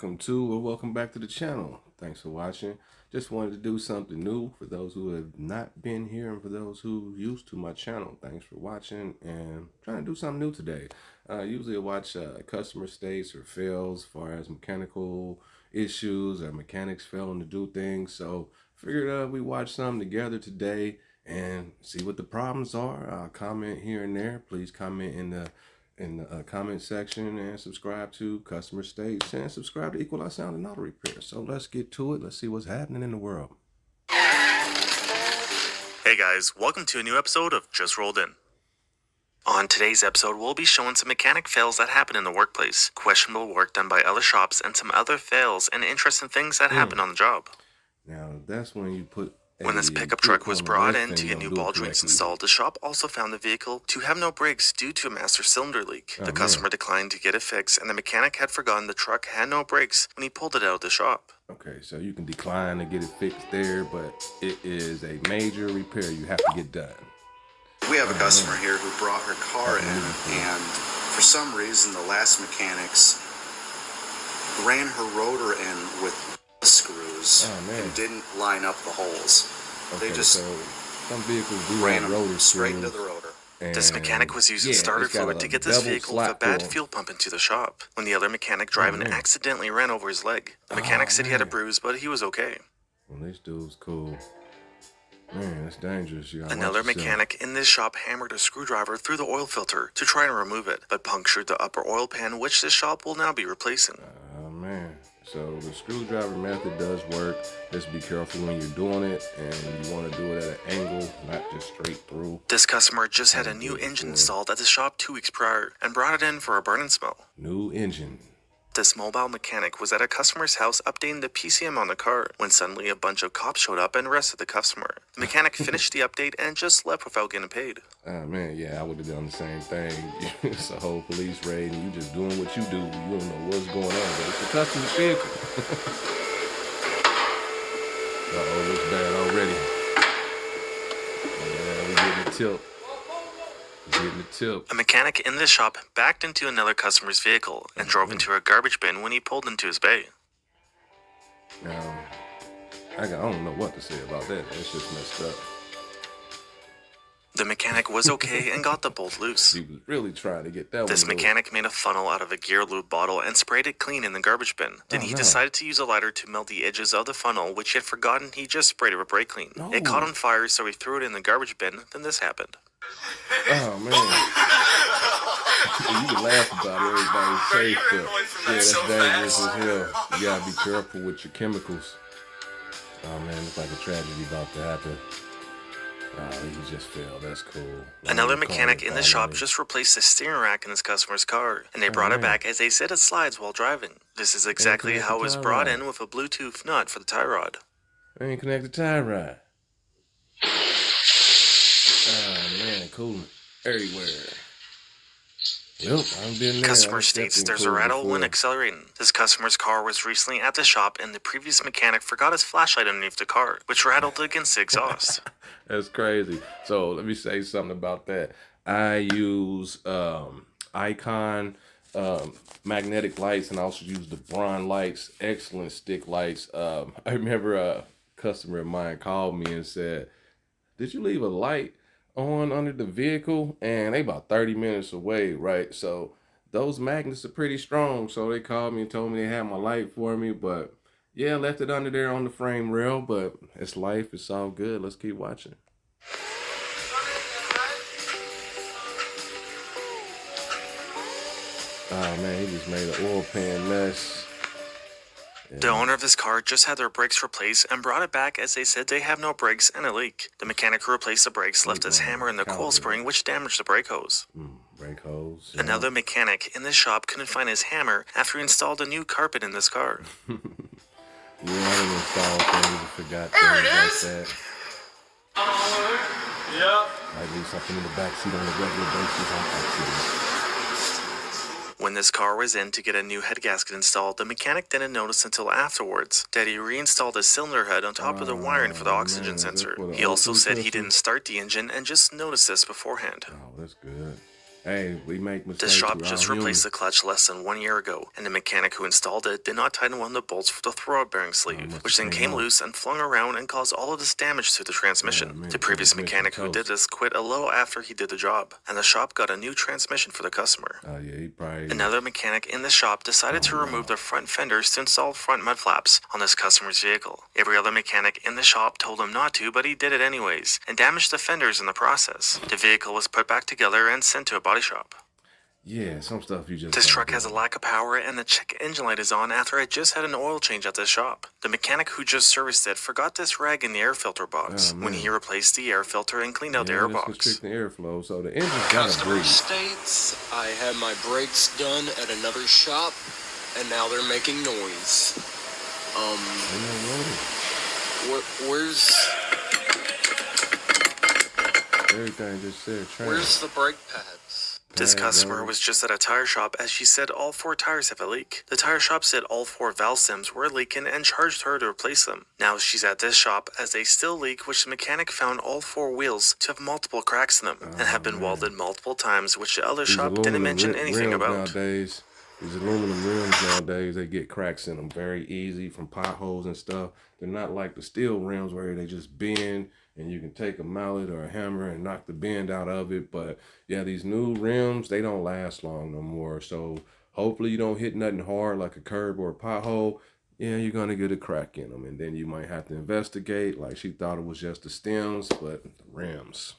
welcome back to the channel. Thanks for watching. Just wanted to do something new for those who have not been here and for those who used to my channel. Thanks for watching and trying to do something new today. Usually I watch customer states or fails as far as mechanical issues or mechanics failing to do things. So figured we watch something together today and see what the problems are. Comment here and there. Please comment in the comment section and subscribe to Customer States and subscribe to Equalize Sound and Auto Repair. So let's get to it. Let's see what's happening in the world. Hey guys, welcome to a new episode of Just Rolled In. On today's episode, we'll be showing some mechanic fails that happen in the workplace, questionable work done by other shops, and some other fails and interesting things that happen on the job. Now that's when you put when this pickup truck was brought in to get new ball joints installed, the shop also found the vehicle to have no brakes due to a master cylinder leak. The customer declined to get it fixed, and the mechanic had forgotten the truck had no brakes when he pulled it out of the shop. Okay, so you can decline to get it fixed there, but it is a major repair you have to get done. We have a customer here who brought her car in, and for some reason the last mechanics ran her rotor in with screws and didn't line up the holes. Okay, they just so some vehicles do ran have rotor straight screws, into the rotor. This mechanic was using starter fluid to get this vehicle with a bad fuel pump into the shop when the other mechanic driving accidentally ran over his leg. The mechanic said he had a bruise, but he was okay. Well, this dude's cool. Man, that's dangerous. Another mechanic in this shop hammered a screwdriver through the oil filter to try and remove it, but punctured the upper oil pan, which this shop will now be replacing. Oh, man. So the screwdriver method does work. Just be careful when you're doing it, and you want to do it at an angle, not just straight through. This customer just had a new engine installed at the shop 2 weeks prior and brought it in for a burn-in smell. New engine. This mobile mechanic was at a customer's house updating the PCM on the car when suddenly a bunch of cops showed up and arrested the customer. The mechanic finished the update and just left without getting paid. Oh man, yeah, I would have done the same thing. It's a whole police raid and you just doing what you do. You don't know what's going on, but it's a customer's vehicle. Uh-oh, looks bad already. Yeah, we getting the tip. A mechanic in this shop backed into another customer's vehicle and drove into a garbage bin when he pulled into his bay. Now, I don't know what to say about that. That's just messed up. The mechanic was okay and got the bolt loose. He was really trying to get that one. This mechanic made a funnel out of a gear lube bottle and sprayed it clean in the garbage bin. Then he decided to use a lighter to melt the edges of the funnel, which he had forgotten he just sprayed it with brake clean. It caught on fire, so he threw it in the garbage bin. Then this happened. Oh man. You can laugh about everybody's safe, but yeah, that's dangerous as hell. You gotta be careful with your chemicals. Oh man, it's like a tragedy about to happen. He just failed. That's cool. Another mechanic in the shop just replaced the steering rack in his customer's car, and they brought it back as they said it slides while driving. This is exactly how it was brought in with a Bluetooth nut for the tie rod. I ain't connected tie rod. Oh man, coolant everywhere. Yep, I've been there. Customer states there's a rattle when accelerating. This customer's car was recently at the shop and the previous mechanic forgot his flashlight underneath the car, which rattled against the exhaust. That's crazy. So let me say something about that. I use Icon magnetic lights and I also use the Braun lights, excellent stick lights. I remember a customer of mine called me and said, "Did you leave a light on under the vehicle?" And they about 30 minutes away, right? So those magnets are pretty strong. So they called me and told me they had my light for me, but yeah, I left it under there on the frame rail, but it's life, it's all good. Let's keep watching. Oh man, he just made an oil pan mess. The owner of this car just had their brakes replaced and brought it back as they said they have no brakes and a leak. The mechanic who replaced the brakes left his hammer in the coil spring, which damaged the brake hose. Brake hose. Yeah. Another mechanic in this shop couldn't find his hammer after he installed a new carpet in this car. Yeah, I didn't install things and forgot things like that. Yep. I leave something in the backseat on a regular basis on accident. When this car was in to get a new head gasket installed, the mechanic didn't notice until afterwards that he reinstalled a cylinder head on top of the wiring for the oxygen sensor. He also said he didn't start the engine and just noticed this beforehand. Oh, that's good. Hey, we make mistakes. This shop We're just all replaced human. the clutch less than 1 year ago, and the mechanic who installed it did not tighten one of the bolts for the throwout bearing sleeve, must which have then came came off. loose and flung around and caused all of this damage to the transmission. man, The previous transmission mechanic who did toast. this quit a little after he did the job, and the shop got a new transmission for the customer. Oh yeah, he probably. Another mechanic in the shop decided to remove the front fenders to install front mud flaps on this customer's vehicle. Every other mechanic in the shop told him not to, but he did it anyways, and damaged the fenders in the process. The vehicle was put back together and sent to a body shop. Yeah, some stuff you just. This gotta truck do. has a lack of power, and the check engine light is on after I just had an oil change at the shop. The mechanic who just serviced it forgot this rag in the air filter box Oh, when man. he replaced the air filter and cleaned out the Yeah, air this box. constricting airflow, so the engine's gotta Customer breathe. states I had my brakes done at another shop, and now they're making noise. Ain't no road. Where's Everything just said trash. where's the brake pads? This Bad customer road. was just at a tire shop as she said all 4 tires have a leak. The tire shop said all 4 valve stems were leaking and charged her to replace them. Now she's at this shop as they still leak, which the mechanic found all 4 wheels to have multiple cracks in them and have been welded multiple times, which the other These shop didn't aluminum mention anything rims about. Nowadays, these aluminum rims nowadays, they get cracks in them very easy from potholes and stuff. They're not like the steel rims where they just bend and you can take a mallet or a hammer and knock the bend out of it. But yeah, these new rims, they don't last long no more. So hopefully you don't hit nothing hard like a curb or a pothole. Yeah, you're gonna get a crack in them, and then you might have to investigate. Like she thought it was just the stems, but the rims.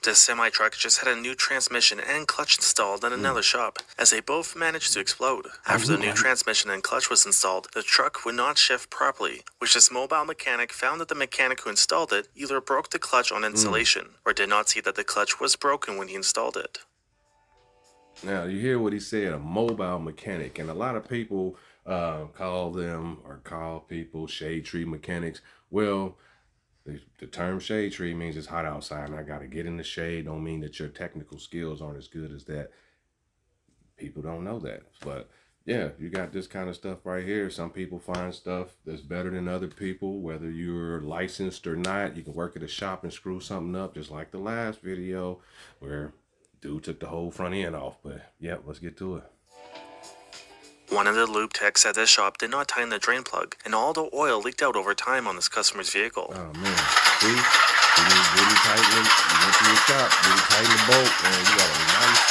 This semi-truck just had a new transmission and clutch installed at another shop, as they both managed to explode. After the new transmission and clutch was installed, the truck would not shift properly, which this mobile mechanic found that the mechanic who installed it either broke the clutch on installation, or did not see that the clutch was broken when he installed it. Now, you hear what he said, a mobile mechanic. And a lot of people call people shade tree mechanics. Well, the term shade tree means it's hot outside and I got to get in the shade. Don't mean that your technical skills aren't as good as that. People don't know that. But yeah, you got this kind of stuff right here. Some people find stuff that's better than other people, whether you're licensed or not. You can work at a shop and screw something up, just like the last video where dude took the whole front end off. But yeah, let's get to it. One of the lube techs at this shop did not tighten the drain plug, and all the oil leaked out over time on this customer's vehicle. Oh man, see, you tighten it. You went to your shop, didn't tighten the bolt, and you got a nice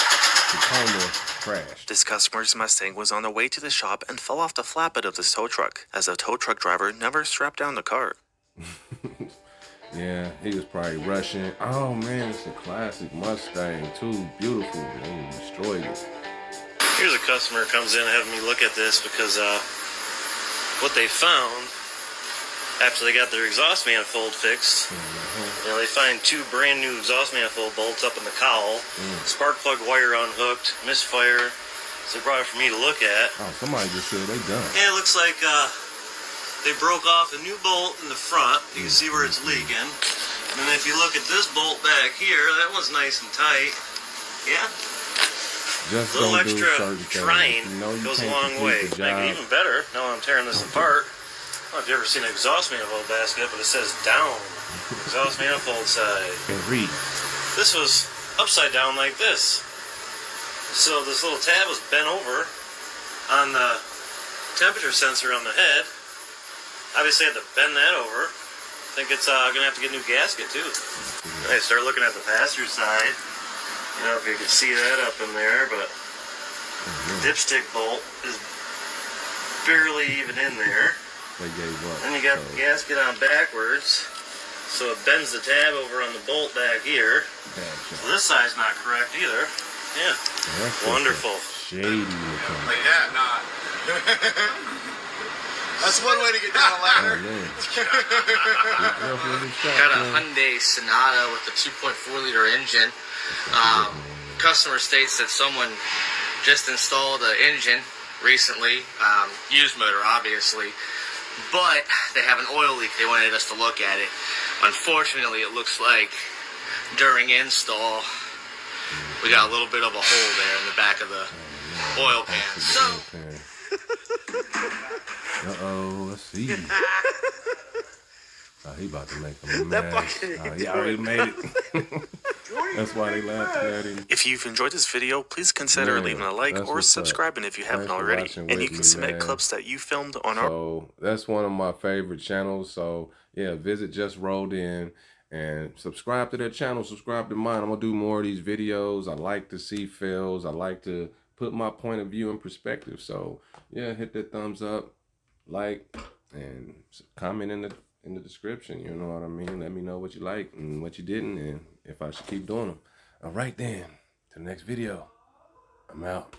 Tacoma crash. This customer's Mustang was on the way to the shop and fell off the flatbed of this tow truck, as the tow truck driver never strapped down the car. Yeah, he was probably rushing. Oh man, it's a classic Mustang too. Beautiful. Man, he destroyed it. Here's a customer comes in having me look at this because what they found after they got their exhaust manifold fixed, they find 2 brand new exhaust manifold bolts up in the cowl, spark plug wire unhooked, misfire. So they brought it for me to look at. Oh, somebody just said they done. And it looks like they broke off a new bolt in the front. You can see where it's leaking. And then if you look at this bolt back here, that one's nice and tight. Yeah. Just A little don't do extra certain things. trying You know you goes a can't long way. complete the Make it job. even better now I'm tearing this apart. I don't know if you've ever seen an exhaust manifold basket, but it says down. Exhaust manifold side. And read. This was upside down like this. So this little tab was bent over on the temperature sensor on the head. Obviously I had to bend that over. I think it's gonna have to get a new gasket too. I start looking at the passenger side. I don't know if you can see that up in there, but the dipstick bolt is barely even in there. They gave up. Then you got the gasket on backwards, so it bends the tab over on the bolt back here. So this side's not correct either. Yeah, wonderful. Shady looking. Like that, nah. That's one way to get down a Oh ladder. man. Be careful with this shot, Got a man. Hyundai Sonata with a 2.4 liter engine. Customer states that someone just installed the engine recently, used motor obviously, but they have an oil leak. They wanted us to look at it. Unfortunately, it looks like during install we got a little bit of a hole there in the back of the oil pan. So Uh-oh, let's see. He about to make him That mad. fucking He already made it. That's why they laughed at him. If you've enjoyed this video, please consider Man, leaving a like that's or what's up. subscribing if you haven't Thanks for already. watching And you with can me, submit man. clips that you filmed on our... So that's one of my favorite channels. So yeah, visit Just Rolled In and subscribe to their channel. Subscribe to mine. I'm gonna do more of these videos. I like to see fails. I like to put my point of view in perspective. So yeah, hit that thumbs up, like, and comment in the description. You know what I mean? Let me know what you like and what you didn't, and if I should keep doing them. All right then, to the next video. I'm out.